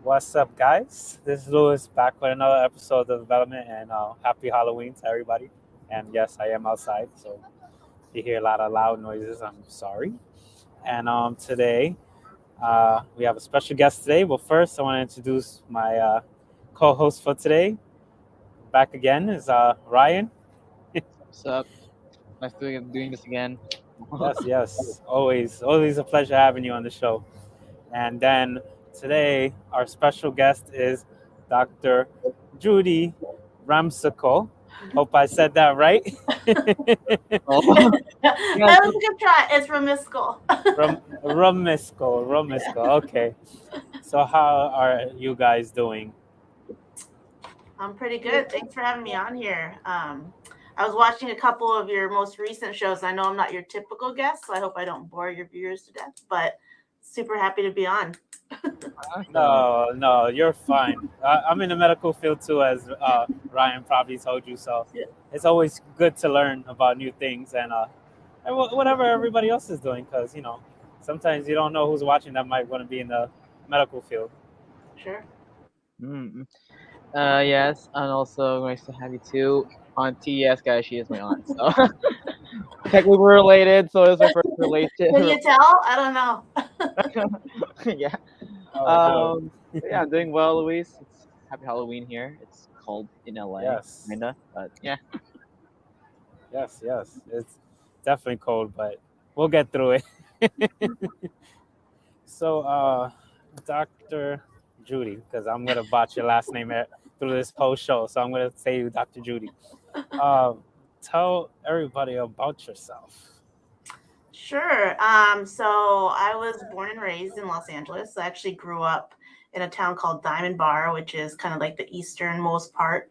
What's up, guys? This is Louis back with another episode of Development, and happy Halloween to everybody. And yes, I am outside, so if you hear a lot of loud noises, I'm sorry. And today we have a special guest today. But first, I want to introduce my co-host for today. Back again is Ryan. What's up? Nice doing this again. Yes, yes, always a pleasure having you on the show. And then today, our special guest is Dr. Judi Ramsicle. Hope I said that right. Oh, yeah, That was a good try. It's Ramiscal. Ramiscal. Okay. So, how are you guys doing? I'm pretty good. Thanks for having me on here. I was watching a couple of your most recent shows. I know I'm not your typical guest, so I hope I don't bore your viewers to death, but super happy to be on. No, no, you're fine. I'm in the medical field too, as Ryan probably told you. So, it's always good to learn about new things and whatever everybody else is doing, because sometimes you don't know who's watching that might want to be in the medical field. Sure. mm, yes, and also nice to have you too. Auntie, yes, guys, she is my aunt. So technically we're related. So it's my first relation. Can you tell? I don't know. Yeah. Oh, good. Yeah, I'm doing well, Luis. It's happy Halloween here. It's cold in LA, Yes, kinda, but yeah. yes. It's definitely cold, but we'll get through it. So, Dr. Judy, because I'm gonna botch your last name through this whole show, so I'm gonna say you, Dr. Judy. Um, Tell everybody about yourself. Sure. So I was born and raised in Los Angeles. I actually grew up in a town called Diamond Bar, which is kind of like the easternmost part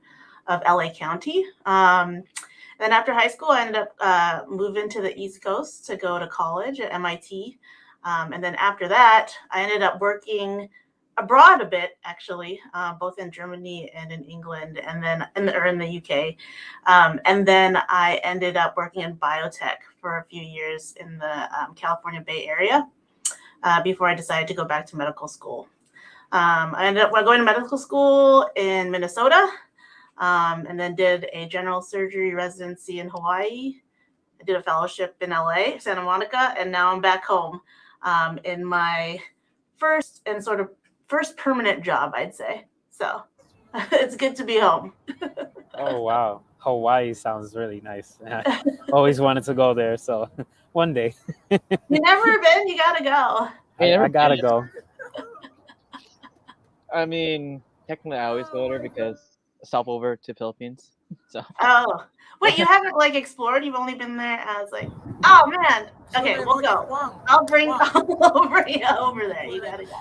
of LA County. Then after high school, I ended up moving to the East Coast to go to college at MIT. And then after that, I ended up working abroad a bit, actually, both in Germany and in England, and then in the UK. And then I ended up working in biotech for a few years in the California Bay Area before I decided to go back to medical school. I ended up going to medical school in Minnesota, and then did a general surgery residency in Hawaii. I did a fellowship in LA, Santa Monica, and now I'm back home in my first permanent job, I'd say. So it's good to be home. Oh wow, Hawaii sounds really nice. Always wanted to go there, so one day You never been? You gotta go. I never I gotta been. go. I mean, technically I always go there because I stop over to Philippines. So Oh, wait, you haven't like explored? You've only been there as like, oh man. Okay, we'll go. I'll bring I'll bring you over there. You gotta go.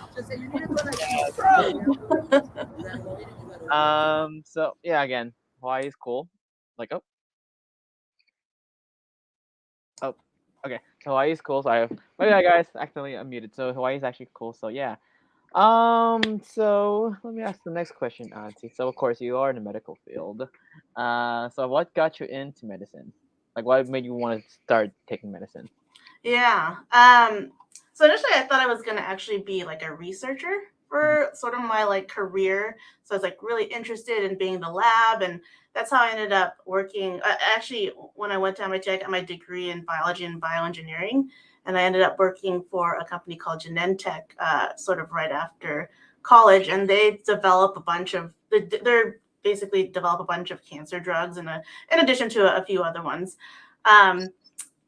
So yeah, again, Hawaii is cool. Like oh, okay. So Hawaii is cool. So yeah, guys, accidentally unmuted. So Hawaii is actually cool. So yeah. So let me ask the next question, Auntie. So of course you are in the medical field. So what got you into medicine? Like what made you want to start taking medicine? Yeah. So initially I thought I was gonna actually be like a researcher for sort of my like career. So I was like really interested in being in the lab, and that's how I ended up working. Actually, when I went to MIT, I got my degree in biology and bioengineering, and I ended up working for a company called Genentech, sort of right after college, and they develop a bunch of they're basically develop a bunch of cancer drugs, in addition to a few other ones. Um,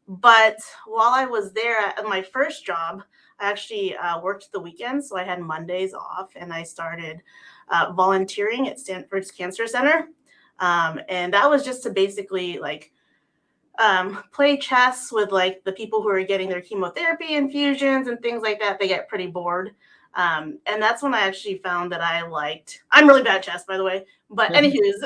but while I was there at my first job, I actually worked the weekends. So I had Mondays off, and I started volunteering at Stanford's Cancer Center. And that was just to basically like play chess with like the people who are getting their chemotherapy infusions and things like that. They get pretty bored. And that's when I actually found that I liked. I'm really bad at chess, by the way. But anywho's,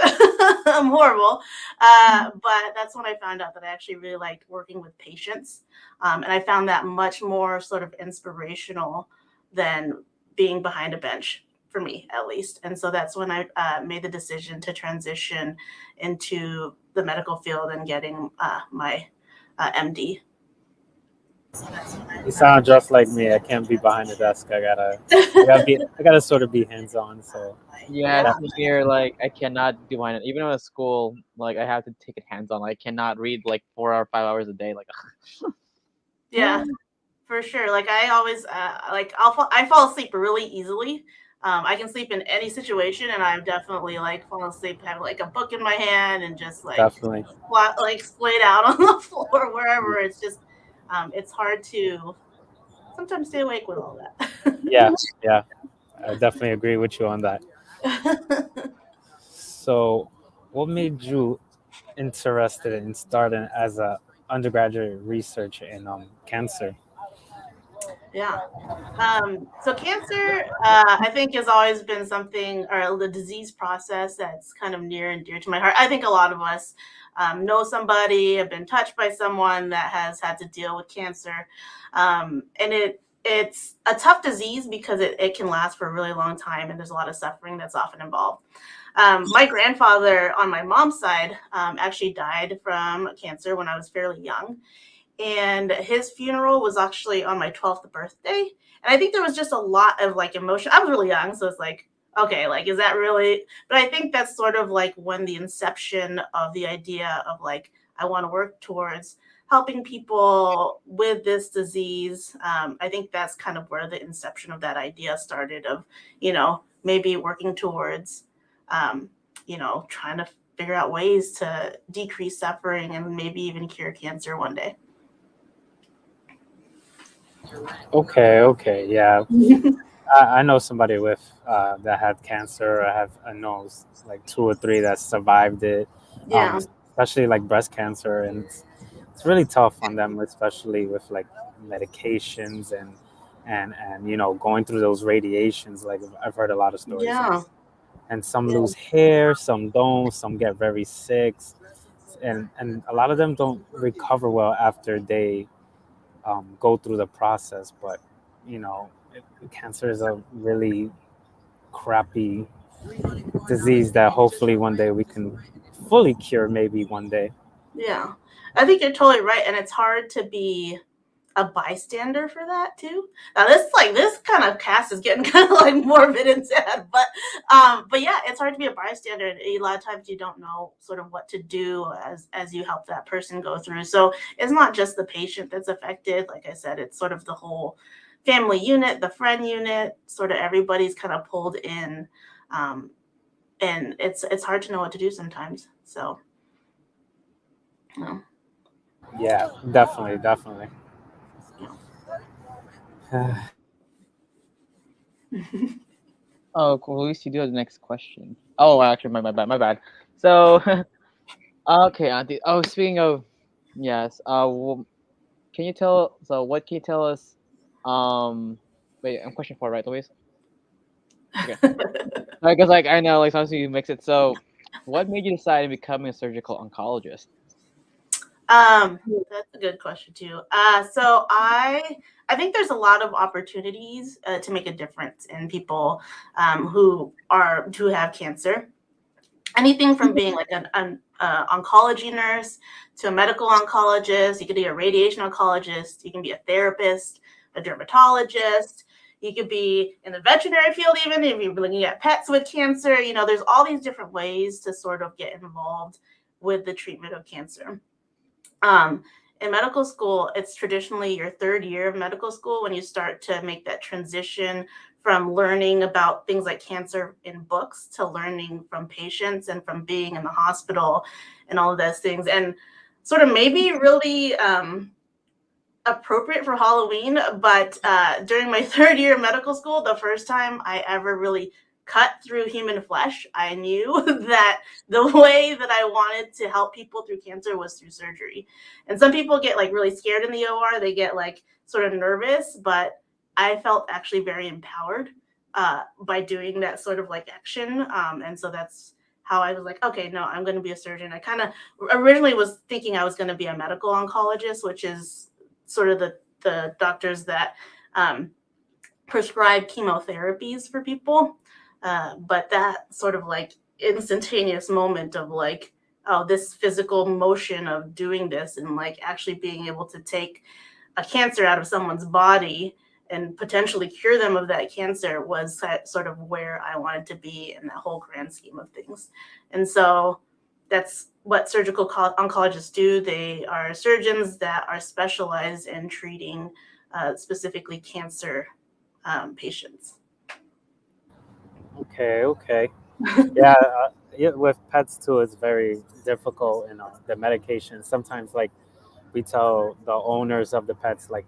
I'm horrible. But that's when I found out that I actually really liked working with patients, and I found that much more sort of inspirational than being behind a bench for me, at least. And so that's when I made the decision to transition into the medical field and getting my MD. You sound just like me. I can't be behind the desk. I gotta sort of be hands on. So Yeah, Yeah, same here. Like I cannot do mine. Even at school, like I have to take it hands on. I cannot read like 4 or 5 hours a day. Like yeah, for sure. Like I always, like I fall asleep really easily. I can sleep in any situation, and I've definitely like fallen asleep having like a book in my hand and just like definitely. like splayed out on the floor wherever. It's hard to sometimes stay awake with all Yeah, yeah. I definitely agree with you on that. that. So, what made you interested in starting as a undergraduate researcher in cancer? Yeah. So cancer, I think, has always been something, or the disease process that's kind of near and dear to my heart. I think a lot of us know somebody, have been touched by someone that has had to deal with cancer, and it's a tough disease because it can last for a really long time, and there's a lot of suffering that's often involved. My grandfather on my mom's side actually died from cancer when I was fairly young, and his funeral was actually on my 12th birthday. And I think there was just a lot of like emotion. I was really young, so it's like, okay, like, is that really? But I think that's sort of like when the inception of the idea of like, I want to work towards helping people with this disease. I think that's kind of where the inception of that idea started of, maybe working towards, um, trying to figure out ways to decrease suffering and maybe even cure cancer one day. Okay, okay, yeah. I know somebody with that had cancer. I know like two or three that survived it, Yeah. especially like breast cancer, and it's really tough on them, especially with like medications and going through those radiations. Like I've heard a lot of stories, Yeah. and some Yeah. lose hair, some don't, some get very sick, and a lot of them don't recover well after they go through the process. But you know, cancer is a really crappy disease that hopefully one day we can fully cure. Maybe one day. Yeah. I think you're totally right. And it's hard to be a bystander for that too. Now this kind of cast is getting kind of like morbid and sad, but yeah, it's hard to be a bystander. And a lot of times you don't know sort of what to do as you help that person go through. So it's not just the patient that's affected. Like I said, it's sort of the whole family unit, the friend unit, sort of everybody's kind of pulled in. Um, and it's hard to know what to do sometimes. So you know, Yeah, definitely, definitely. oh, cool. At least you do have the next question. Oh, actually, my bad, my bad. So, okay, Auntie. Oh, speaking of, yes. Can you tell? So, what can you tell us? Um, wait, I'm question 4, right, Louise? Okay. Because like I know, like sometimes you mix it. So, what made you decide to become a surgical oncologist? that's a good question too. So I think there's a lot of opportunities to make a difference in people who have cancer. Anything from being like an oncology nurse to a medical oncologist. You could be a radiation oncologist. You can be a therapist, a dermatologist. You could be in the veterinary field, even if you're looking at pets with cancer. There's all these different ways to sort of get involved with the treatment of cancer. Um, in medical school, it's traditionally your third year of medical school when you start to make that transition from learning about things like cancer in books to learning from patients and from being in the hospital and all of those things. And sort of maybe really appropriate for Halloween, but during my third year of medical school, the first time I ever really cut through human flesh, I knew that the way that I wanted to help people through cancer was through surgery. And some people get like really scared in the OR, they get like sort of nervous, but I felt actually very empowered by doing that sort of like action. And so that's how I was like, okay, no, I'm going to be a surgeon. I kind of originally was thinking I was going to be a medical oncologist, which is sort of the doctors that prescribe chemotherapies for people. But that sort of like instantaneous moment of like, oh, this physical motion of doing this and like actually being able to take a cancer out of someone's body and potentially cure them of that cancer was sort of where I wanted to be in that whole grand scheme of things. And so that's what surgical oncologists do. They are surgeons that are specialized in treating specifically cancer patients. Okay. Yeah, yeah, with pets too, it's very difficult. The medication. Sometimes, like we tell the owners of the pets, like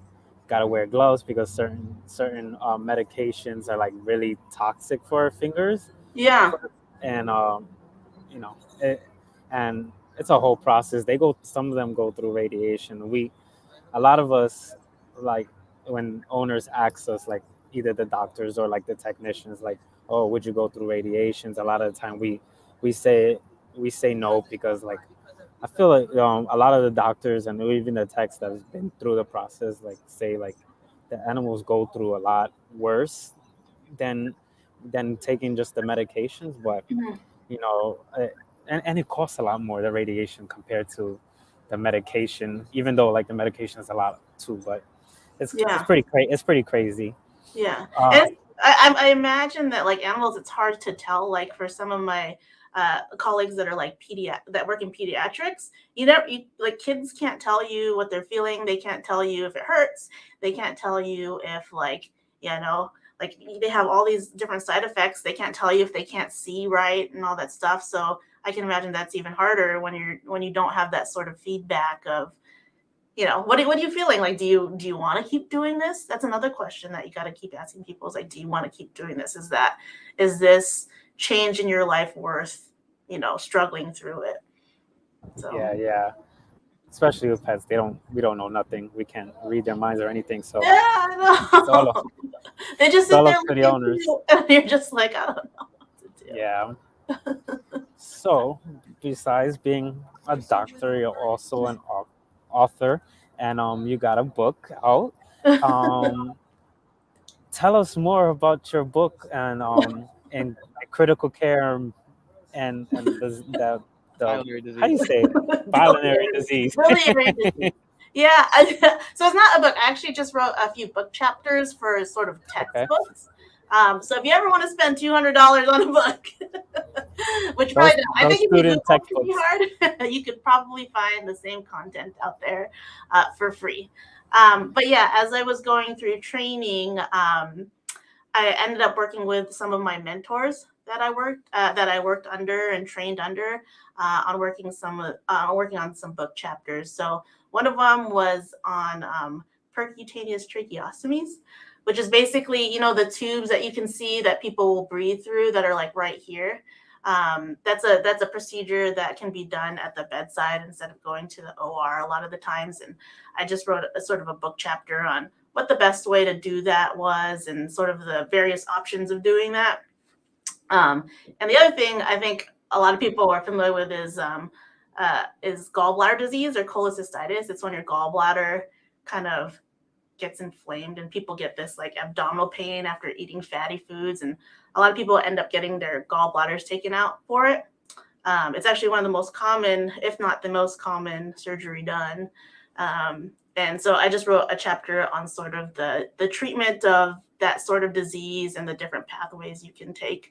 gotta wear gloves because certain medications are like really toxic for our fingers, Yeah. and you know, it, and it's a whole process. Some of them go through radiation. A lot of us, like when owners ask us, like either the doctors or like the technicians, like, oh, would you go through radiations? A lot of the time we say we say no, because like I feel like a lot of the doctors and even the techs that have been through the process, like say like the animals go through a lot worse than taking just the medications. But Mhm. you know, and it costs a lot more, the radiation, compared to the medication. Even though like the medication is a lot too, but Yeah. it's pretty crazy. Yeah. Uh, And I imagine that like animals, it's hard to tell. Like for some of my colleagues that are like that work in pediatrics, like kids can't tell you what they're feeling. They can't tell you if it hurts. They can't tell you if like, you know, like they have all these different side effects. They can't tell you if they can't see right and all that stuff. So I can imagine that's even harder when you don't have that sort of feedback of, what are you feeling? Like, do you want to keep doing this? That's another question that you got to keep asking people, is like, do you want to keep doing this? Is this change in your life worth, struggling through it? So yeah. Especially with pets, we don't know nothing. We can't read their minds or anything. So yeah, it's all I up, know. They just it's sit all there up to the looking at owners. you, and you're just like, I don't know what to Yeah. So besides being a doctor, you're also an author, and you got a book out. do. Um, Tell us more about your book and critical care and the Biliary how do disease. you say it? Biliary disease. Biliary disease. Yeah, so it's not a book. I actually just wrote a few book chapters for sort of Okay, textbooks. So if you ever want to spend $200 on a book, which you probably don't, I those think if you student Google pretty textbooks. hard, you could probably find the same content out there for free. But yeah, as I was going through training, I ended up working with some of my mentors that I worked under and trained under on working on some book chapters. So one of them was on percutaneous tracheostomies, which is basically the tubes that you can see that people will breathe through that are like right here. That's a procedure that can be done at the bedside instead of going to the OR a lot of the times. And I just wrote a sort of a book chapter on what the best way to do that was and sort of the various options of doing that. And the other thing I think a lot of people are familiar with is gallbladder disease or cholecystitis. It's when your gallbladder kind of gets inflamed and people get this like abdominal pain after eating fatty foods. And a lot of people end up getting their gallbladders taken out for it. It's actually one of the most common, if not the most common, surgery done. And so I just wrote a chapter on sort of the treatment of that sort of disease and the different pathways you can take.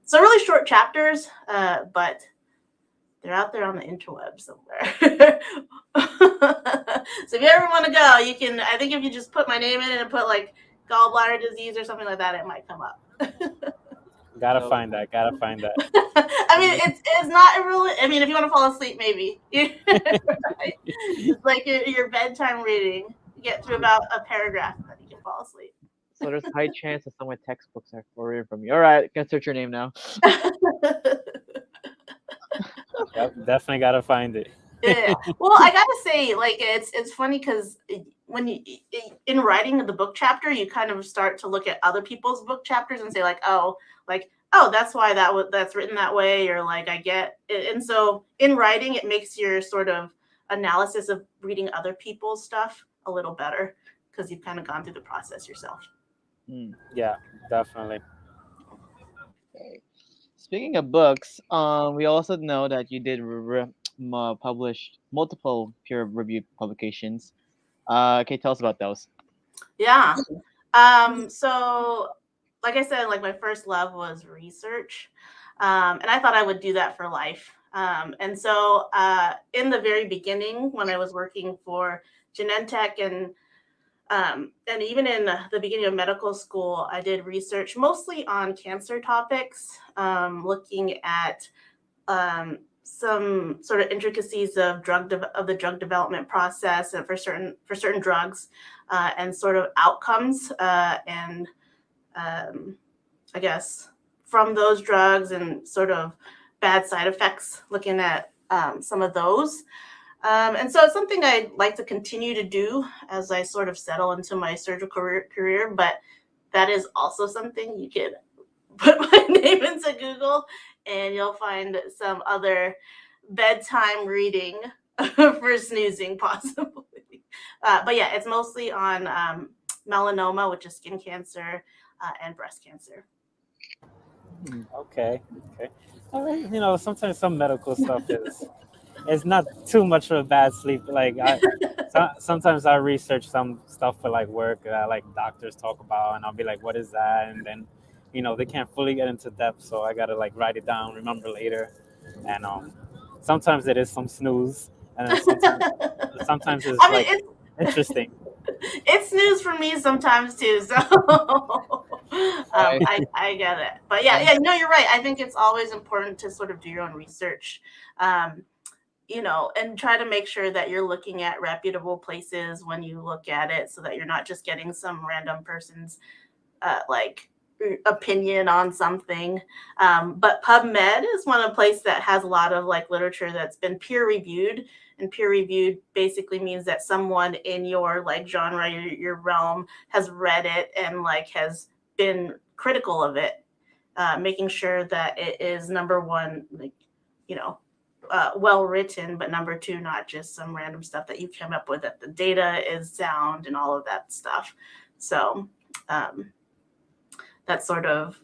So really short chapters, but they're out there on the interweb somewhere. So if you ever want to go, you can. I think if you just put my name in it and put like gallbladder disease or something like that, it might come up. Gotta So find that. Gotta find that. I mean, it's not really. I mean, if you want to fall asleep, maybe. Right? It's like your bedtime reading. You get through about a paragraph and then you can fall asleep. so there's high chance that some of my textbooks are forwarded from you. All right, can search your name now. Yep, definitely gotta find it. Yeah. Well, I gotta say, like, it's funny because when you in writing the book chapter, you kind of start to look at other people's book chapters and say, like, oh, that's why that's written that way, or like I get it. And so in writing, it makes your sort of analysis of reading other people's stuff a little better because you've kind of gone through the process yourself. Yeah, definitely. Okay. Speaking of books, we also know that you did publish multiple peer-reviewed publications. Can you tell us about those? Yeah. So like I said, like my first love was research. And I thought I would do that for life. And so in the very beginning, when I was working for Genentech and even in the beginning of medical school, I did research mostly on cancer topics, looking at some sort of intricacies of the drug development process and for certain drugs, and sort of outcomes, and I guess from those drugs and sort of bad side effects, looking at some of those. And so it's something I'd like to continue to do as I sort of settle into my surgical career, but that is also something you can put my name into Google and you'll find some other bedtime reading for snoozing, possibly. But yeah, it's mostly on melanoma, which is skin cancer, and breast cancer. Okay. Okay. All right. Sometimes some medical stuff is it's not too much of a bad sleep. Like sometimes I research some stuff for like work that like doctors talk about, and I'll be like, "What is that?" And then, they can't fully get into depth, so I gotta like write it down, remember later, and sometimes it is some snooze, and then sometimes it's I mean, like interesting. it's news for me sometimes too. So Right. I get it. But yeah, no, you're right. I think it's always important to sort of do your own research. Um, and try to make sure that you're looking at reputable places when you look at it so that you're not just getting some random person's like opinion on something. But PubMed is one of the places that has a lot of like literature that's been peer reviewed. And peer reviewed basically means that someone in your like genre, your realm has read it and like has been critical of it, making sure that it is number one, like, you know, well written, but number two, not just some random stuff that you came up with, that the data is sound and all of that stuff. So um, that's sort of,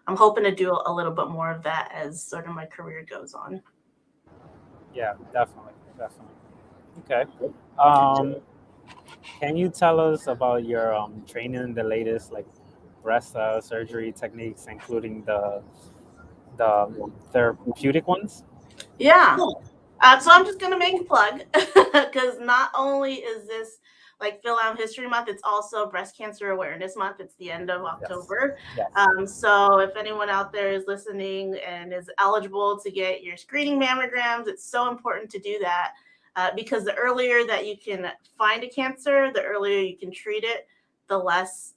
I'm hoping to do a little bit more of that as sort of my career goes on. Yeah, definitely, definitely. Okay. Um, can you tell us about your training in the latest like breast surgery techniques, including the therapeutic ones? Yeah. So I'm just going to make a plug because not only is this like Phil Out History Month, it's also Breast Cancer Awareness Month. It's the end of Yes. October. Yes. So if anyone out there is listening and is eligible to get your screening mammograms, it's so important to do that, because the earlier that you can find a cancer, the earlier you can treat it, the less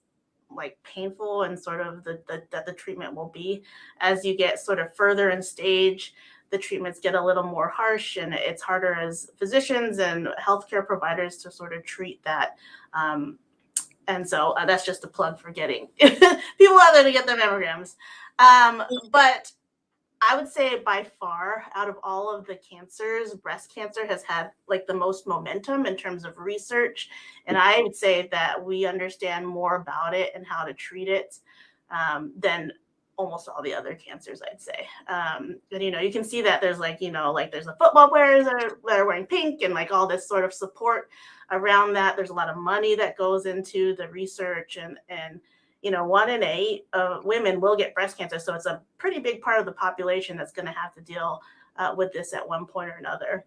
like painful and sort of that the treatment will be. As you get sort of further in stage, the treatments get a little more harsh and it's harder as physicians and healthcare providers to sort of treat that. And so that's just a plug for getting people out there to get their mammograms. But I would say by far, out of all of the cancers, breast cancer has had like the most momentum in terms of research. And I would say that we understand more about it and how to treat it, than almost all the other cancers, I'd say. And you can see that there's like, like there's the football players that are wearing pink and like all this sort of support around that. There's a lot of money that goes into the research, and 1 in 8 women will get breast cancer. So it's a pretty big part of the population that's going to have to deal with this at one point or another.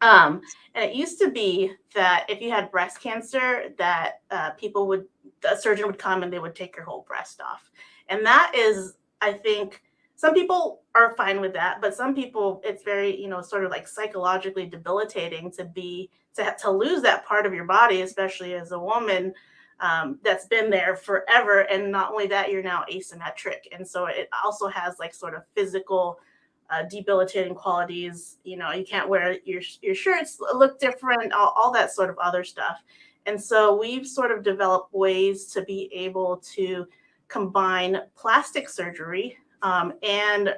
And it used to be that if you had breast cancer, that a surgeon would come and they would take your whole breast off. And that is, I think, some people are fine with that, but some people, it's very, sort of like psychologically debilitating to lose that part of your body, especially as a woman, that's been there forever. And not only that, you're now asymmetric. And so it also has like sort of physical debilitating qualities. You can't wear your shirts look different, all that sort of other stuff. And so we've sort of developed ways to be able to combine plastic surgery, and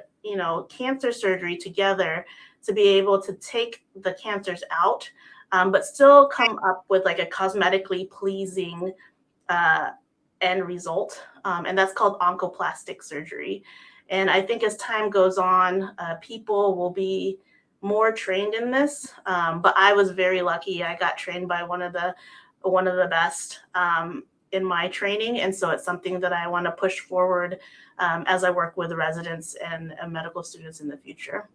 cancer surgery together to be able to take the cancers out, but still come up with like a cosmetically pleasing uh, end result. And that's called oncoplastic surgery. And I think as time goes on, people will be more trained in this, but I was very lucky. I got trained by one of the best in my training, and so it's something that I want to push forward as I work with residents and medical students in the future.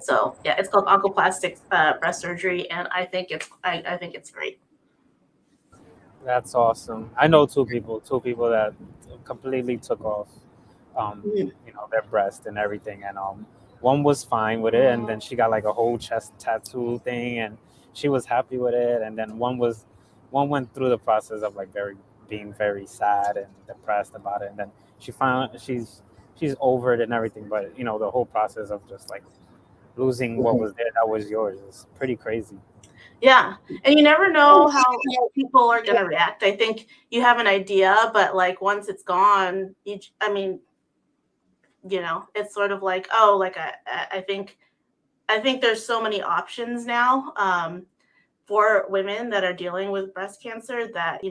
So yeah, it's called oncoplastic breast surgery, and I think it's great. That's awesome. I know two people that completely took off, Mhm. their breast and everything, and one was fine with it, and then she got like a whole chest tattoo thing, and she was happy with it, and then one went through the process of like being very sad and depressed about it, and then she's over it and everything, but the whole process of just like losing what was there that was yours is pretty crazy. Yeah, and you never know how people are going to react. I think you have an idea, but like once it's gone, it's sort of like, oh, like I think there's so many options now for women that are dealing with breast cancer that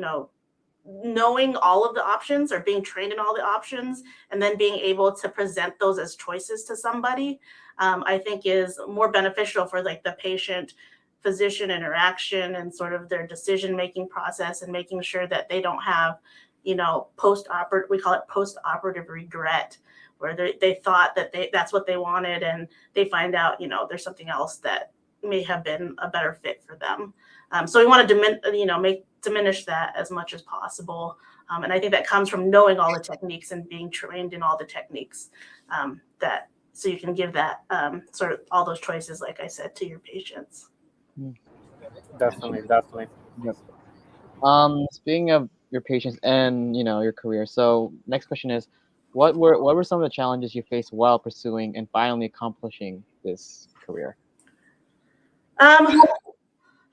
knowing all of the options or being trained in all the options and then being able to present those as choices to somebody, I think is more beneficial for like the patient physician interaction and sort of their decision making process, and making sure that they don't have post-operative, we call it post-operative regret, where they thought that that's what they wanted, and they find out there's something else that may have been a better fit for them. So we want to diminish that as much as possible. And I think that comes from knowing all the techniques and being trained in all the techniques, so you can give that sort of all those choices, like I said, to your patients. Definitely. Yep. Speaking of your patients and your career, so next question is, what were some of the challenges you faced while pursuing and finally accomplishing this career? There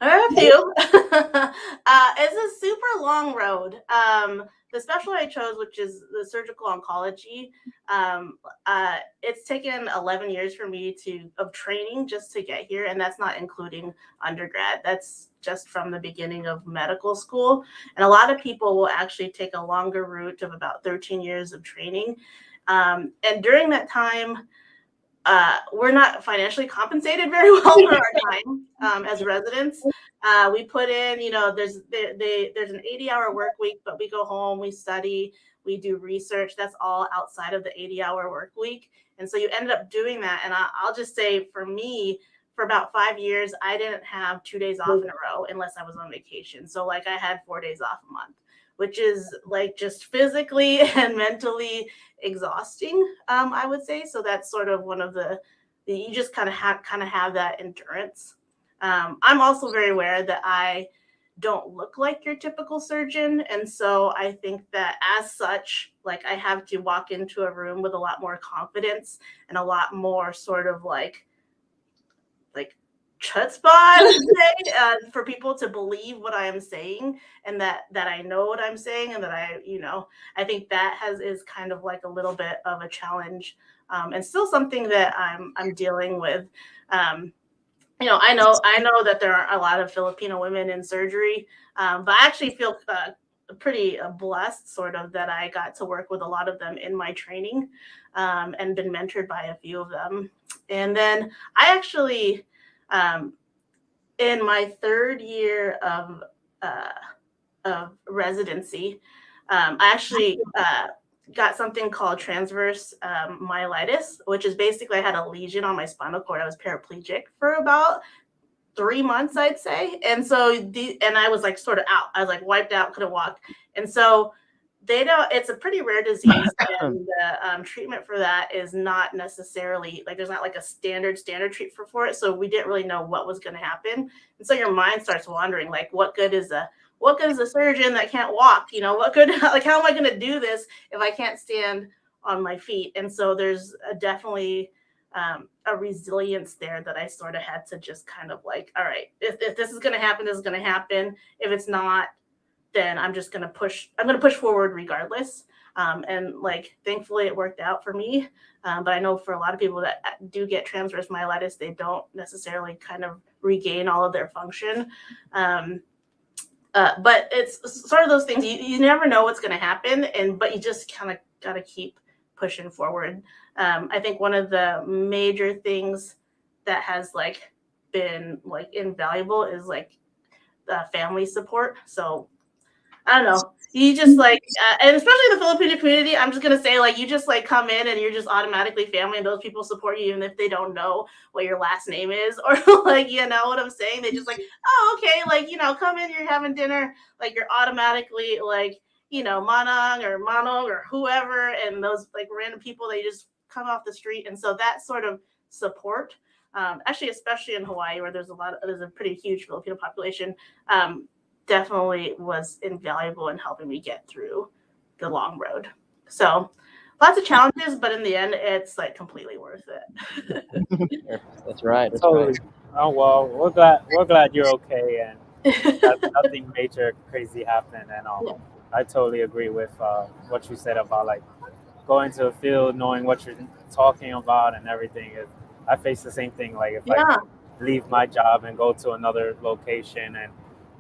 are a few. It's a super long road. The specialty I chose, which is the surgical oncology, it's taken 11 years for me of training just to get here, and that's not including undergrad. That's just from the beginning of medical school. And a lot of people will actually take a longer route of about 13 years of training. And during that time, we're not financially compensated very well for our time as residents. We put in, there's an 80-hour work week, but we go home, we study, we do research. That's all outside of the 80-hour work week. And so you ended up doing that. And I'll just say, for me, for about 5 years, I didn't have 2 days off in a row unless I was on vacation. So like I had 4 days off a month, which is like just physically and mentally exhausting, I would say. So that's sort of one of you just kind of have that endurance. I'm also very aware that I don't look like your typical surgeon. And so I think that as such, like I have to walk into a room with a lot more confidence and a lot more sort of like chutzpah, I would say, for people to believe what I am saying, and that I know what I'm saying, and that I think that is kind of like a little bit of a challenge, and still something that I'm dealing with. I know that there are a lot of Filipino women in surgery, but I actually feel pretty blessed, sort of, that I got to work with a lot of them in my training, and been mentored by a few of them. And then I actually, in my third year of residency, I actually got something called transverse myelitis, which is basically I had a lesion on my spinal cord. I was paraplegic for about 3 months, I'd say. And so and I was like sort of out. I was like wiped out, couldn't walk. And so it's a pretty rare disease, and the treatment for that is not necessarily like, there's not like a standard treatment for it. So we didn't really know what was going to happen. And so your mind starts wandering, like, what good is a surgeon that can't walk? What good, like, how am I going to do this if I can't stand on my feet? And so there's definitely a resilience there that I sort of had to just kind of like, all right, if this is going to happen, this is going to happen. If it's not, then I'm going to push forward regardless. And like, thankfully it worked out for me. But I know for a lot of people that do get transverse myelitis, they don't necessarily kind of regain all of their function. But it's sort of those things, you never know what's going to happen, but you just kind of got to keep pushing forward. I think one of the major things that has like been like invaluable is like family support. So I don't know. You just like, and especially in the Filipino community, I'm just gonna say like you just like come in and you're just automatically family, and those people support you even if they don't know what your last name is or like you know what I'm saying. They just like, oh okay, like come in, you're having dinner, like you're automatically like Manong or Manong or whoever, and those like random people they just come off the street, and so that sort of support, actually especially in Hawaii where there's a pretty huge Filipino population. Definitely was invaluable in helping me get through the long road. So lots of challenges, but in the end, it's like completely worth it. That's right. That's Totally. right. Oh well, we're glad you're okay and that nothing major crazy happened. And Yeah. I totally agree with what you said about like going to a field, knowing what you're talking about and everything. I face the same thing. Like if I Yeah. leave my job and go to another location, and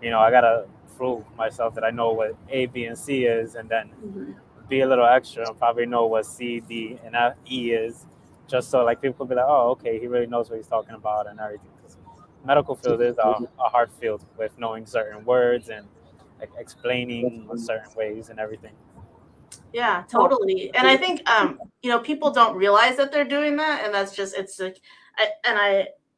I gotta prove myself that I know what A, B, and C is, and then Mhm. be a little extra and probably know what C, D, and E is, just so like people could be like, oh, okay, he really knows what he's talking about and everything. 'Cause medical field is a hard field with knowing certain words and like explaining certain ways and everything. Yeah, totally. And I think people don't realize that they're doing that, and that's just it's like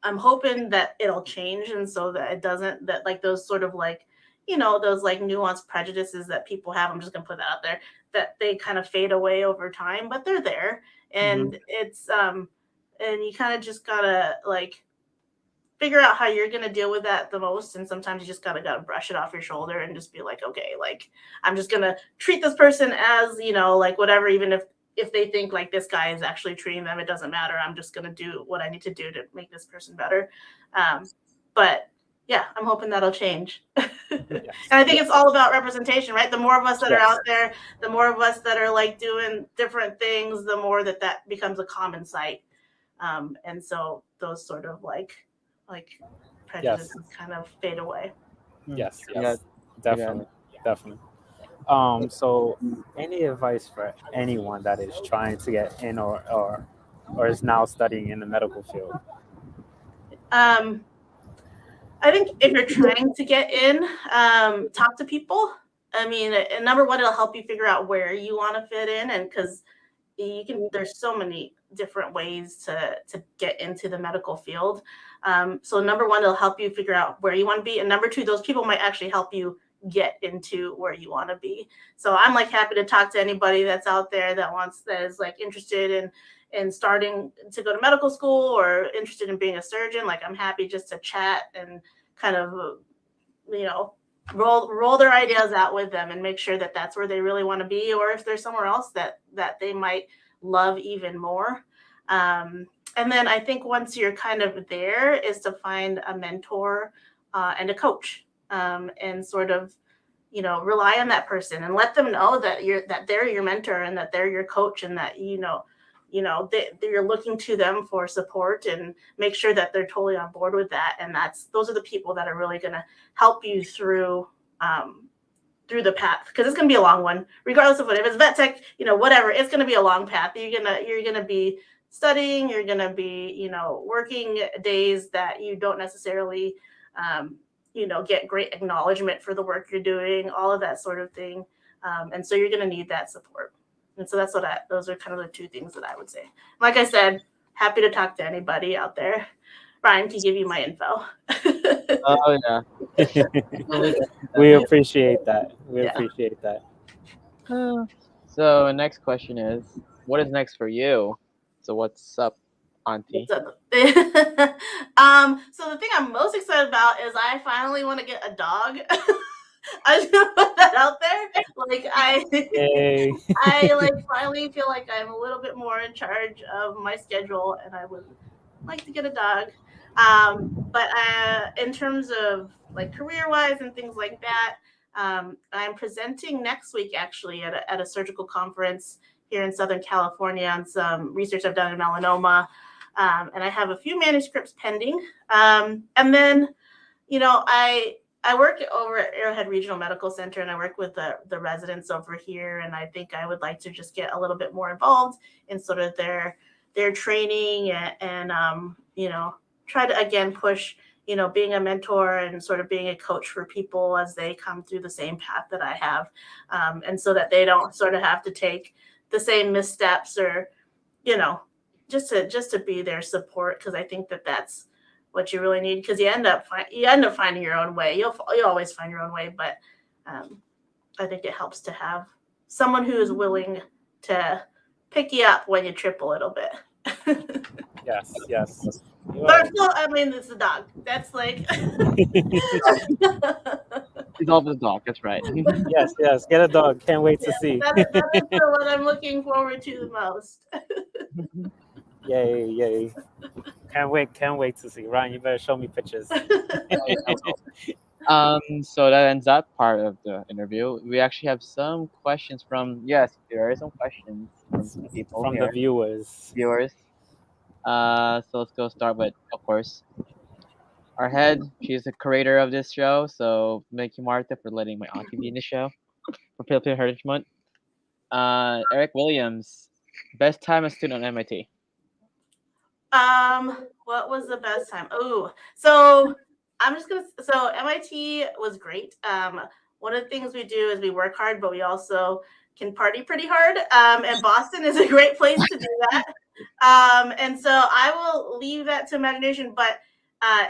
I'm hoping that it'll change, and so that it doesn't that like those sort of like those like nuanced prejudices that people have. I'm just gonna put that out there that they kind of fade away over time, but they're there, and it's and you kind of just gotta like figure out how you're going to deal with that the most, and sometimes you just gotta brush it off your shoulder and just be like, okay, like I'm just gonna treat this person as like whatever, even if they think like this guy is actually treating them, it doesn't matter. I'm just gonna do what I need to do to make this person better. But yeah, I'm hoping that'll change. And I think it's all about representation, right? The more of us that are out there, the more of us that are like doing different things, the more that becomes a common sight. And so those sort of like prejudices kind of fade away. Yes, Yeah. definitely. So any advice for anyone that is trying to get in or is now studying in the medical field? I think if you're trying to get in, talk to people. I mean, number one, it'll help you figure out where you want to fit in, and because there's so many different ways to get into the medical field. So number one, it'll help you figure out where you want to be, and number two, those people might actually help you get into where you want to be. So I'm like happy to talk to anybody that's out there that is like interested in starting to go to medical school or interested in being a surgeon. Like I'm happy just to chat and kind of roll their ideas out with them and make sure that that's where they really want to be, or if there's somewhere else that they might love even more. And then I think once you're kind of there is to find a mentor and a coach, and sort of rely on that person and let them know that they're your mentor and that they're your coach, and that you're looking to them for support, and make sure that they're totally on board with that. And those are the people that are really going to help you through the path, because it's going to be a long one, regardless of if it's vet tech, whatever, it's going to be a long path. You're going to be studying, you're going to be, working days that you don't necessarily, get great acknowledgement for the work you're doing, all of that sort of thing. And so you're going to need that support. And so those are kind of the two things that I would say. Like I said, happy to talk to anybody out there. Ryan can give you my info. Oh yeah. We appreciate that. Yeah. Appreciate that. So next question is, what is next for you? So what's up, Auntie? So the thing I'm most excited about is I finally want to get a dog. I just want to put that out there. Like Yay. I like finally feel like I'm a little bit more in charge of my schedule, and I would like to get a dog. But in terms of like career-wise and things like that, I'm presenting next week actually at a surgical conference here in Southern California on some research I've done in melanoma. And I have a few manuscripts pending. And then, I work over at Arrowhead Regional Medical Center, and I work with the residents over here. And I think I would like to just get a little bit more involved in sort of their training and try to again push, being a mentor and sort of being a coach for people as they come through the same path that I have, and so that they don't sort of have to take the same missteps, or just to be their support, because I think that that's what you really need, because you end up finding your own way. You'll always find your own way, but I think it helps to have someone who is willing to pick you up when you trip a little bit. Yes, yes. But still, I mean, it's a dog. That's like. He's all for the dog. That's right. Yes, yes. Get a dog. Can't wait to see. That is what I'm looking forward to the most. Yay, yay. Can't wait to see. Ryan, you better show me pictures. So that ends that part of the interview. We actually have some questions from there are some questions from people From here, the viewers. So let's go start with, of course, our head. She's the creator of this show, so thank you, Martha, for letting my auntie be in the show for Filipino Heritage Month. Eric Williams, best time as a student on MIT. What was the best time? Oh, so so MIT was great. One of the things we do is we work hard, but we also can party pretty hard. And Boston is a great place to do that. And so I will leave that to imagination, but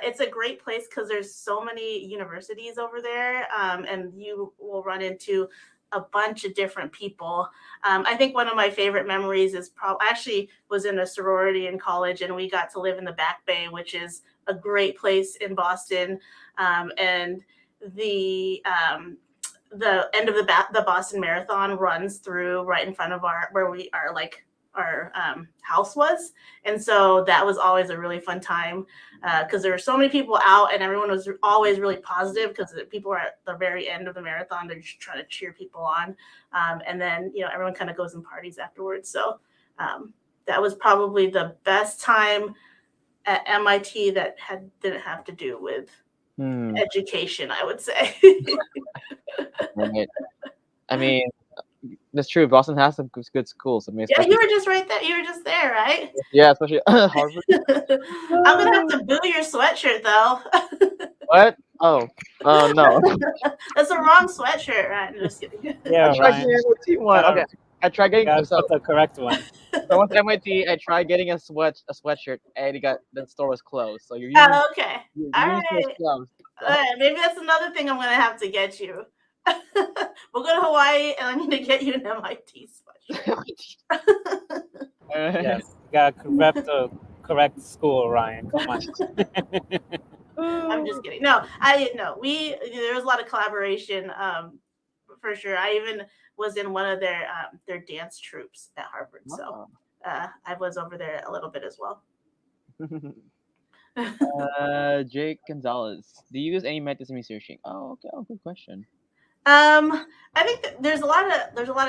it's a great place because there's so many universities over there, and you will run into a bunch of different people. I think one of my favorite memories is actually was in a sorority in college, and we got to live in the Back Bay, which is a great place in Boston. And the end of the Boston Marathon runs through right in front of where we are, like our house was. And so that was always a really fun time because there were so many people out, and everyone was always really positive because people are at the very end of the marathon. They're just trying to cheer people on. And then, everyone kind of goes and parties afterwards. So that was probably the best time at MIT that didn't have to do with education, I would say. Right. I mean, that's true. Boston has some good schools. I mean, yeah, you were just right there. You were just there, right? Yeah, especially Harvard. I'm gonna have to boo your sweatshirt, though. What? Oh, no. That's the wrong sweatshirt, right? I'm just kidding. Yeah, I tried Ryan. getting MIT one. Okay, I tried getting Gotta put the correct one. So I went to MIT. I tried getting a sweatshirt, and the store was closed. So you're Oh, okay. All right. closed. All right. Maybe that's another thing I'm gonna have to get you. We'll go to Hawaii, and I need to get you an MIT sweatshirt. Yes, you gotta rep the correct school, Ryan. Come on. I'm just kidding. No, I didn't know. There was a lot of collaboration, for sure. I even was in one of their dance troupes at Harvard, so I was over there a little bit as well. Jake Gonzalez, do you use any methods in researching? Oh, okay. Oh, good question. I think that there's a lot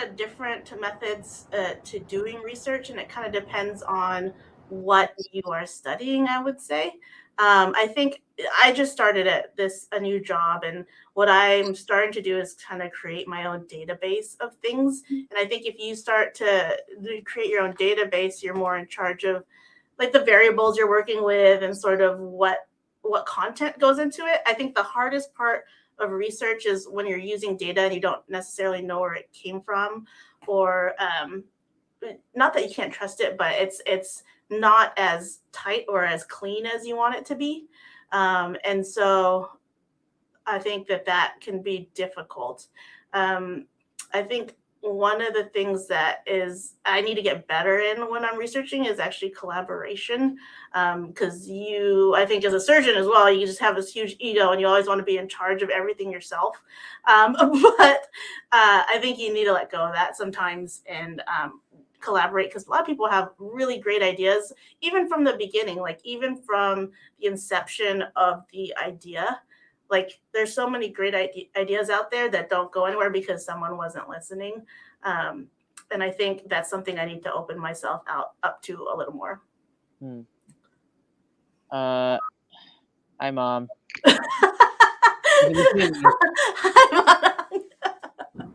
of different methods to doing research, and it kind of depends on what you are studying, I would say. I think I just started a new job, and what I'm starting to do is kind of create my own database of things. And I think if you start to create your own database, you're more in charge of like the variables you're working with and sort of what content goes into it. I think the hardest part of research is when you're using data and you don't necessarily know where it came from, or not that you can't trust it, but it's not as tight or as clean as you want it to be. And so I think that can be difficult. I think one of the things that I need to get better in when I'm researching is actually collaboration. Because I think as a surgeon as well, you just have this huge ego and you always want to be in charge of everything yourself. But I think you need to let go of that sometimes and collaborate, because a lot of people have really great ideas, even from the beginning, like even from the inception of the idea. Like there's so many great ideas out there that don't go anywhere because someone wasn't listening. And I think that's something I need to open myself up to a little more. Hi, Mom.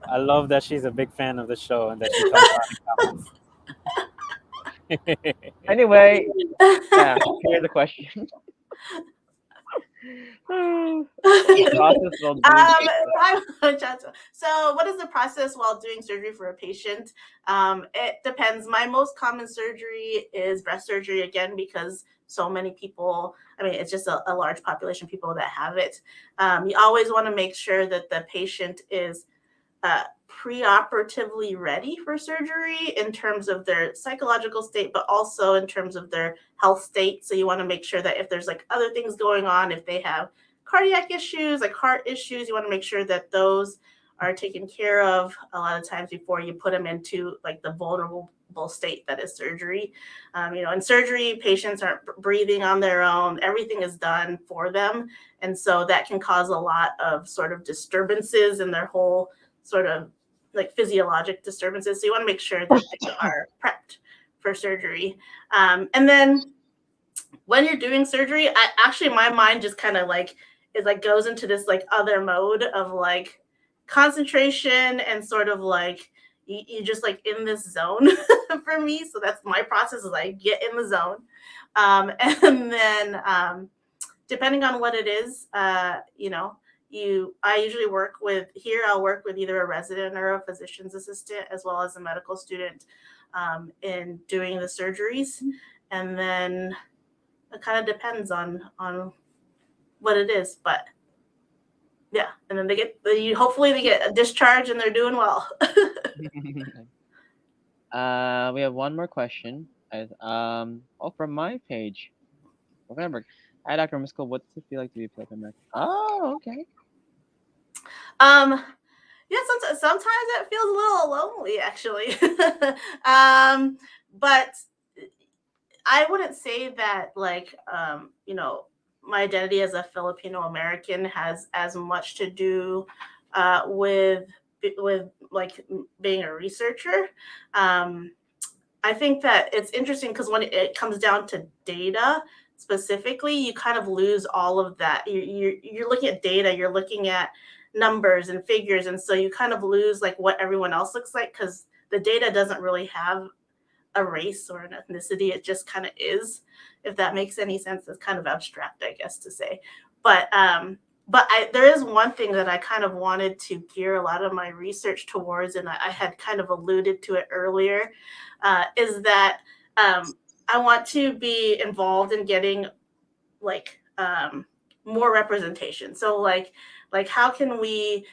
I love that she's a big fan of the show and that she comes on and comments. Anyway, here's the question. The process while doing So what is the process while doing surgery for a patient? It depends. My most common surgery is breast surgery, again, because so many people, I mean, it's just a large population of people that have it. You always want to make sure that the patient is preoperatively ready for surgery in terms of their psychological state, but also in terms of their health state. So you want to make sure that if there's like other things going on, if they have cardiac issues, like heart issues, you want to make sure that those are taken care of a lot of times before you put them into like the vulnerable state that is surgery. In surgery, patients aren't breathing on their own. Everything is done for them. And so that can cause a lot of sort of disturbances in their whole sort of like physiologic disturbances. So you want to make sure that they are prepped for surgery. And then when you're doing surgery, my mind just kind of like goes into this like other mode of like concentration and sort of like you just like in this zone for me. So that's my process, is I get in the zone. And then depending on what it is, I usually I'll work with either a resident or a physician's assistant, as well as a medical student in doing the surgeries. And then it kind of depends on what it is, but yeah. And then hopefully they get a discharge and they're doing well. We have one more question. From my page. Remember, hi, Dr. Ramiscal. What's it feel like to be a Filipino American? Oh, okay. Yeah, sometimes it feels a little lonely, actually. But I wouldn't say that like my identity as a Filipino American has as much to do with like being a researcher. I think that it's interesting because when it comes down to data specifically, you kind of lose all of that. You're looking at data, you're looking at numbers and figures, and so you kind of lose like what everyone else looks like, because the data doesn't really have a race or an ethnicity. It just kind of is, if that makes any sense. It's kind of abstract, I guess, to say. But there is one thing that I kind of wanted to gear a lot of my research towards, and I had kind of alluded to it earlier, is that I want to be involved in getting like more representation. So like how can we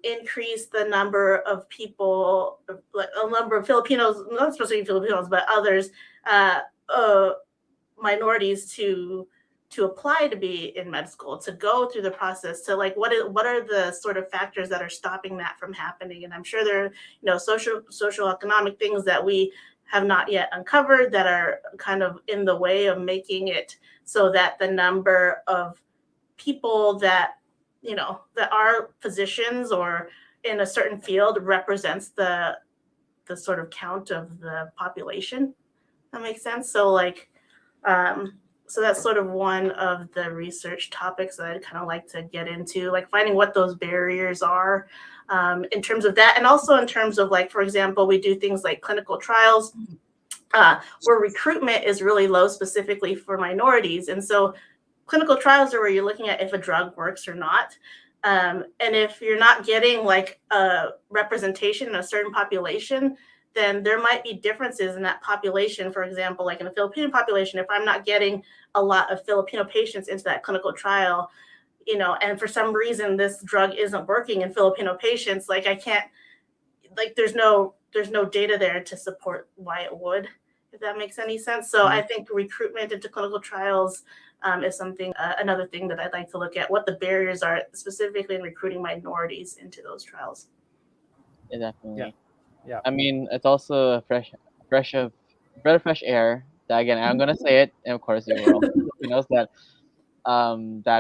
increase the number of people, like a number of Filipinos, not specifically Filipinos, but others, minorities to apply to be in med school, to go through the process, to like what are the sort of factors that are stopping that from happening. And I'm sure there are social economic things that we have not yet uncovered that are kind of in the way of making it so that the number of people that that are physicians or in a certain field represents the sort of count of the population. That makes sense. So like so that's sort of one of the research topics that I'd kind of like to get into, like finding what those barriers are in terms of that. And also in terms of like, for example, we do things like clinical trials where recruitment is really low, specifically for minorities. And so clinical trials are where you're looking at if a drug works or not. And if you're not getting like a representation in a certain population, then there might be differences in that population. For example, like in the Filipino population, if I'm not getting a lot of Filipino patients into that clinical trial, and for some reason this drug isn't working in Filipino patients, like I can't, like there's no data there to support why it would, if that makes any sense. So I think recruitment into clinical trials is something, another thing that I'd like to look at, what the barriers are specifically in recruiting minorities into those trials. Yeah, definitely. Yeah. I mean, it's also a breath of fresh air. That again, I'm gonna say it, and of course, you will. Filipinos that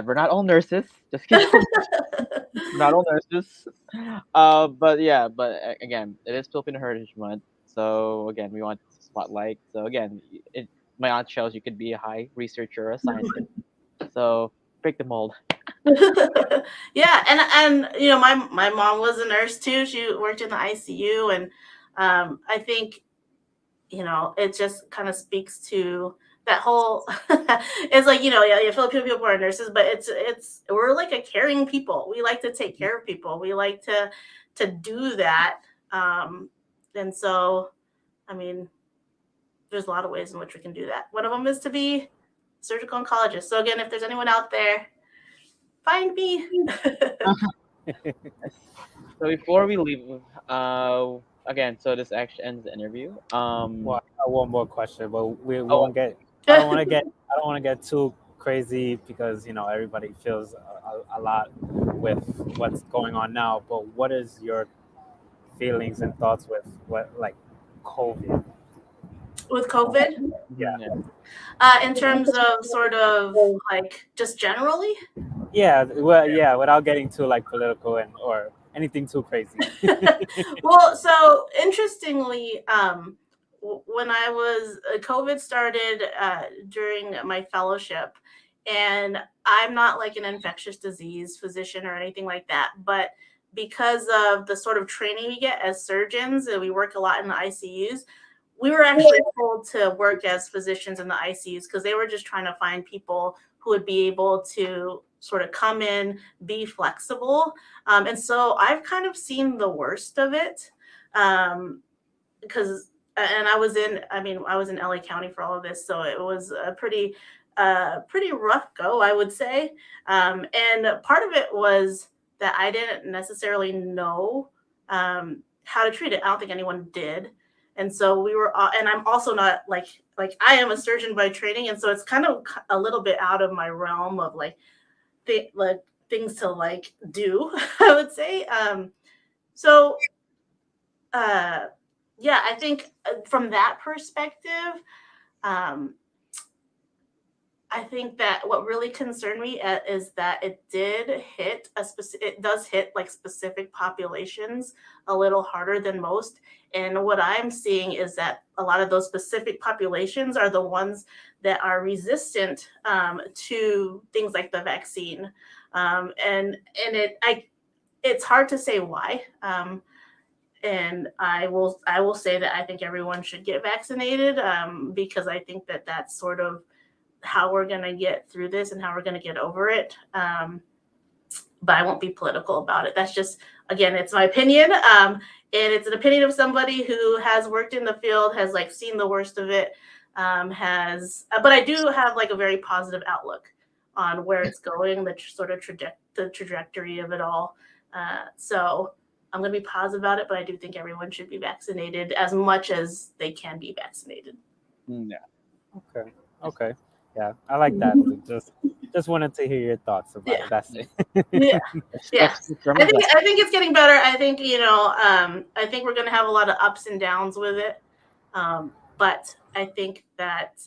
we're not all nurses. Just kidding. We're not all nurses. But again, it is Filipino Heritage Month, so again, we want to spotlight. So again, my aunt shows you could be a high researcher or a scientist. So break the mold. Yeah, and my mom was a nurse too. She worked in the ICU, and I think it just kind of speaks to that whole it's like, yeah, Filipino people are nurses, but it's we're like a caring people. We like to take care of people. We like to do that. Um, and so, I mean, there's a lot of ways in which we can do that. One of them is to be a surgical oncologist. So again, if there's anyone out there, find me. So before we leave, again, so this actually ends the interview. Well, I got one more question, but we Oh, won't get. I don't want to get. I don't want to get too crazy because everybody feels a lot with what's going on now. But what is your feelings and thoughts with what like COVID? With COVID, Yeah, in terms of sort of like just generally. yeah. Well, yeah. Without getting too like political and or anything too crazy. Well, so interestingly, when I was COVID started during my fellowship, and I'm not like an infectious disease physician or anything like that, but because of the sort of training we get as surgeons, and we work a lot in the ICUs, we were actually told to work as physicians in the ICUs because they were just trying to find people who would be able to sort of come in, be flexible. And so I've kind of seen the worst of it because, and I was in LA County for all of this. So it was a pretty rough go, I would say. And part of it was that I didn't necessarily know how to treat it. I don't think anyone did. And so we were, and I'm also not like I am a surgeon by training, and so it's kind of a little bit out of my realm of like things to like do. I would say. So yeah, I think from that perspective, um, I think that what really concerned me is that it does hit like specific populations a little harder than most. And what I'm seeing is that a lot of those specific populations are the ones that are resistant to things like the vaccine. And it's hard to say why. And I will say that I think everyone should get vaccinated because I think that that's sort of how we're going to get through this and how we're going to get over it. But I won't be political about it. That's just, again, it's my opinion. And it's an opinion of somebody who has worked in the field, has like seen the worst of it, but I do have like a very positive outlook on where it's going, the trajectory of it all. So I'm going to be positive about it, but I do think everyone should be vaccinated as much as they can be vaccinated. yeah. Okay. Okay. Yeah, I like that. Just wanted to hear your thoughts about it. That's it. Yeah. Yeah. From I think it's getting better. I think I think we're going to have a lot of ups and downs with it, but I think that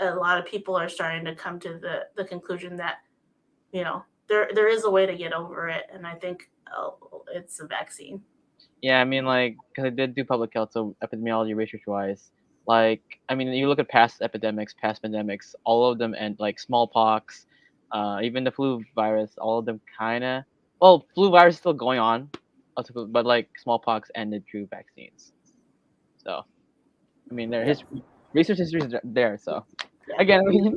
a lot of people are starting to come to the conclusion that there is a way to get over it, and I think it's a vaccine. Yeah, I mean, like, because I did do public health, so epidemiology research wise, like, I mean, you look at past epidemics, past pandemics, all of them end like smallpox, even the flu virus, all of them kind of, well, flu virus is still going on, but like smallpox ended through vaccines. So, I mean, his research history is there. So, Yeah. again, I mean,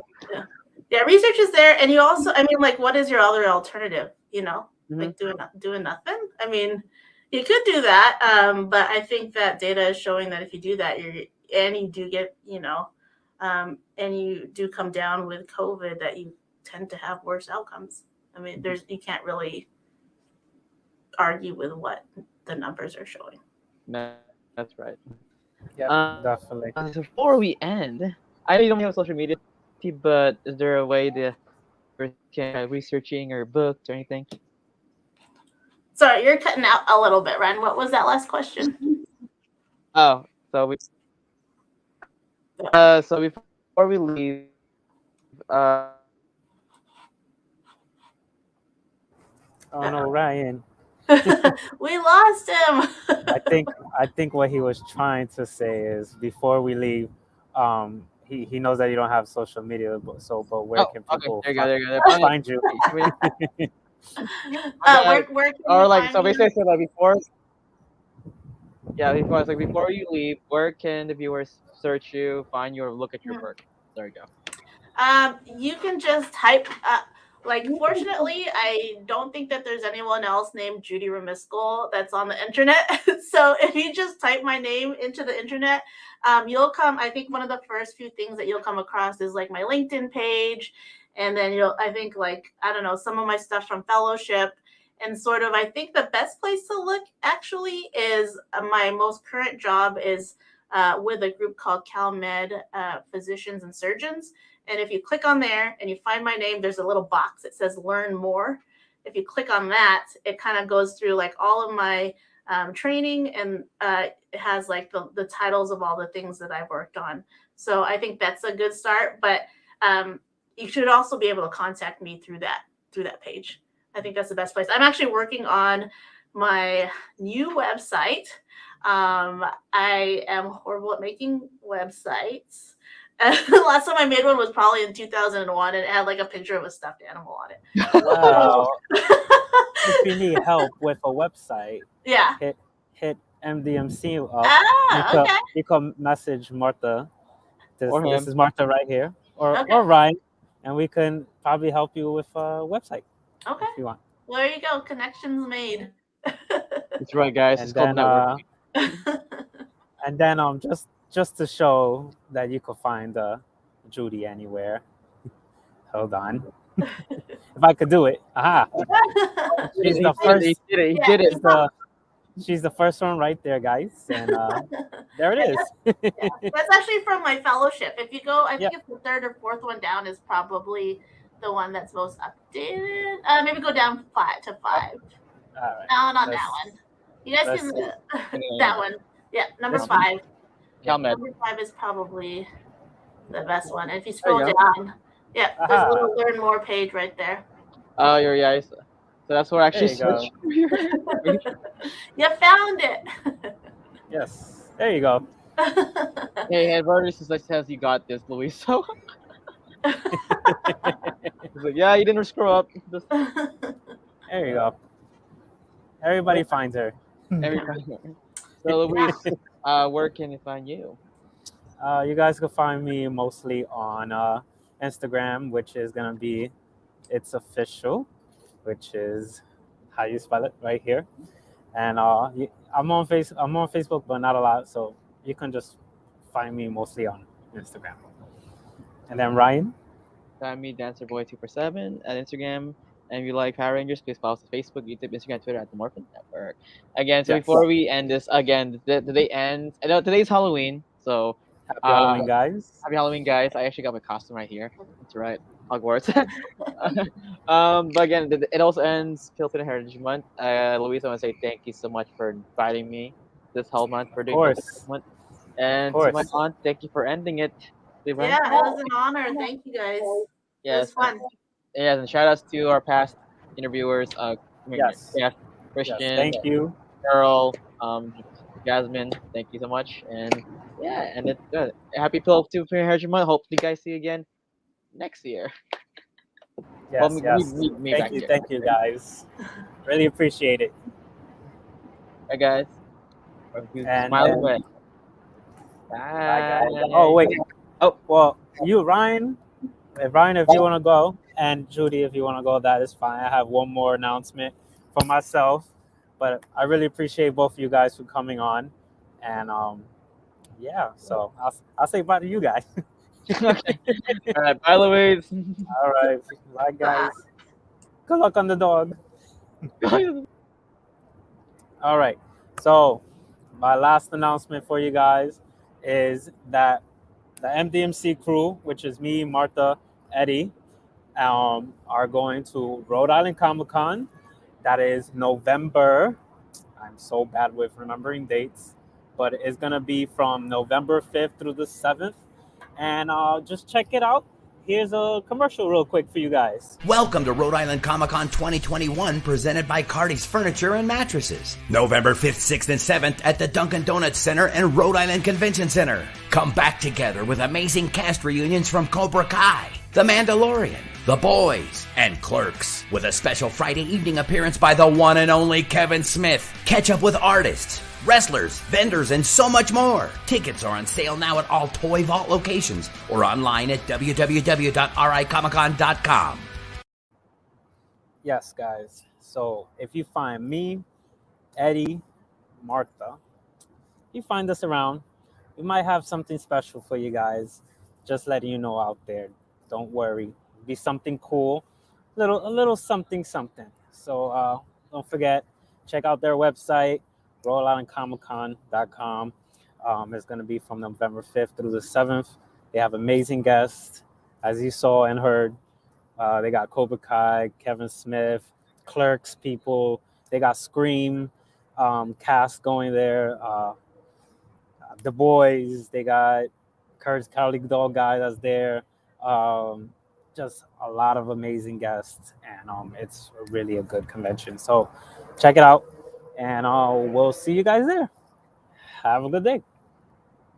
Yeah, research is there, and you also, I mean, like, what is your other alternative? Like doing nothing. I mean, you could do that, but I think that data is showing that if you do that, you do get, and you do come down with COVID, that you tend to have worse outcomes. I mean, you can't really argue with what the numbers are showing. that's right. Yeah, definitely. So before we end, I know you don't have social media, but is there a way to researching or books or anything? Sorry, you're cutting out a little bit, Ryan. What was that last question? Oh, so before we leave, Oh no, Ryan. We lost him. I think what he was trying to say is before we leave, he knows that you don't have social media, but where can okay, people there you go. find you? Where can Or you like, find so me? basically, so like before, yeah, before it's like before you leave, where can the viewers search you, find you, or look at your work? There you go. You can just type. Fortunately, I don't think that there's anyone else named Judi Ramiscal that's on the internet. So if you just type my name into the internet, you'll come. I think one of the first few things that you'll come across is like my LinkedIn page, and then I think I don't know, some of my stuff from fellowship, and sort of. I think the best place to look actually is my most current job is with a group called CalMed Physicians and Surgeons. And if you click on there and you find my name, there's a little box that says learn more. If you click on that, it kind of goes through like all of my training, and it has like the titles of all the things that I've worked on. So I think that's a good start, but you should also be able to contact me through that page. I think that's the best place. I'm actually working on my new website. I am horrible at making websites. The last time I made one was probably in 2001, and it had like a picture of a stuffed animal on it. Wow. If you need help with a website, Yeah. hit MDMC up. Okay. You can message Martha. Or This him. is Martha right here, or Okay. Ryan, and we can probably help you with a website Okay. if you want. Well, there you go. Connections made. That's right, guys. And It's called then, networking. and then just to show that you could find Judi anywhere. Hold on. If I could do it. Aha. She's the first. He did it. He Yeah. did it. She's the first one right there, guys. And there it is. That's actually from my fellowship. If you go, I think it's the third or fourth one down is probably the one that's most updated. Maybe go down 5 to 5. All right. No, not that one. You guys can that one. Yeah, number This one? 5. CalMed. Number 5 is probably the best one. And if you scroll There you down, there's a little learn more page right there. Oh, you're right. So that's what I actually There you searched. You found it. Yes. There you go. Hey, Edward, says you got this, Luis. So he's like, yeah, you didn't screw up. Just There you go. Everybody finds her. every time. So Luis, where can you find you? You guys can find me mostly on Instagram, which is gonna be It's Official, which is how you spell it right here. And I'm on Facebook, but not a lot, so you can just find me mostly on Instagram. And then Ryan. Find me DancerBoy247 at Instagram. And if you like Power Rangers, please follow us on Facebook, YouTube, Instagram, Twitter at the Morphin Network. Again, so Yes. before we end this, again, the day ends. I know today's Halloween, so Happy Halloween, guys. happy Halloween, guys. I actually got my costume right here. That's right, Hogwarts. But again, it also ends Filipino Heritage Month. Luis, I want to say thank you so much for inviting me this whole month for doing course. this month. And Of to my course. aunt, thank you for ending it. Levan. Yeah, it was an honor. Thank you guys. It was Yes, fun. yes, and shout outs to our past interviewers. Yes. Christian, Yes, thank you. Carol, Jasmine. Thank you so much. And yeah, and it's good. Happy Filipino Heritage Month. Hope you guys see you again next year. Yes, Well, me back Thank you, here. thank you, guys. Really appreciate it. Bye, guys. And Smile then- away. Bye, Bye. guys. Oh wait. Oh well, you Ryan. Ryan, if you want to go, and Judi, if you want to go, that is fine. I have one more announcement for myself, but I really appreciate both of you guys for coming on, and yeah. So I'll say bye to you guys. Okay. All right. Bye, Louise. All right, bye guys. Good luck on the dog. All right. So my last announcement for you guys is that the MDMC crew, which is me, Martha, Eddie, are going to Rhode Island Comic-Con. That is November. I'm so bad with remembering dates, but it's going to be from November 5th through the 7th. And just check it out. Here's a commercial real quick for you guys. Welcome to Rhode Island Comic-Con 2021, presented by Cardi's Furniture and Mattresses. November 5th, 6th, and 7th at the Dunkin' Donuts Center and Rhode Island Convention Center. Come back together with amazing cast reunions from Cobra Kai, The Mandalorian, The Boys, and Clerks, with a special Friday evening appearance by the one and only Kevin Smith. Catch up with artists, wrestlers, vendors, and so much more. Tickets are on sale now at all Toy Vault locations or online at www.ricomiccon.com. Yes, guys. So if you find me, Eddie, Martha, you find us around, we might have something special for you guys. Just letting you know out there. Don't worry. Be something cool. A little something something. So don't forget, check out their website, rolloutincomiccon.com. It's going to be from November 5th through the 7th. They have amazing guests, as you saw and heard. They got Cobra Kai, Kevin Smith, Clerks people. They got Scream cast going there. The Boys. They got Courage Cowardly Dog guy that's there. Just a lot of amazing guests, and it's really a good convention. So check it out, and we'll see you guys there. Have a good day.